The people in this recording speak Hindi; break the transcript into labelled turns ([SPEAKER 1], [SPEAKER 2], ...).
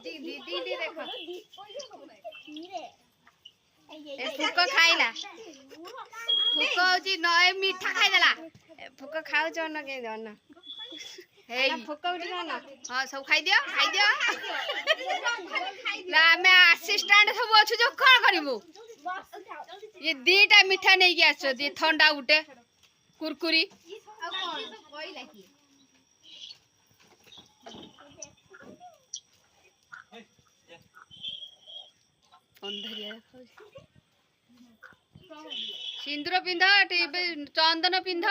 [SPEAKER 1] दीदी देखो ए फुक खाइला फुक होची न ए मीठा खाइ देला फुक खाउ छ न के जन हे फुक उठी ना हां सब खाइ दियो ला मैं असिस्टेंट सब अछु जो कोन करिवो ये दीटा मीठा नहीं के आछो दी ठंडा उठे कुरकुरी सिंदूर पिंध चंदन पिंध